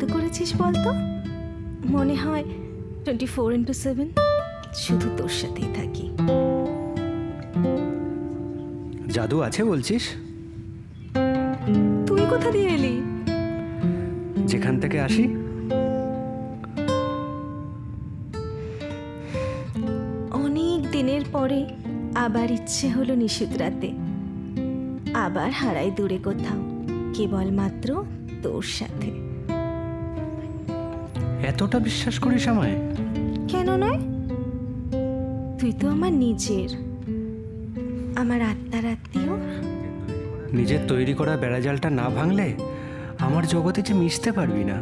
জাদু করেছিস বলতো? মনে হয় 24x7 শুধু তোর সাথেই থাকি। জাদু আছে বলছিস? তুই কোথা দিয়ে এলি? যেখান থেকে আসি। অনেক দিনের পরে আবার ইচ্ছে হলো নিশীথ রাতে, আবার হারাই দূরে কোথাও, কেবলমাত্র তোর সাথে। এতটা বিশ্বাস করিস আমায়? কেন নয়? তুই তো আমার নিজের, আমার আত্মার আত্মীয়। নিজের তৈরি করা বেড়াজালটা না ভাঙলে আমার জগতে যে মিশতে পারবি না।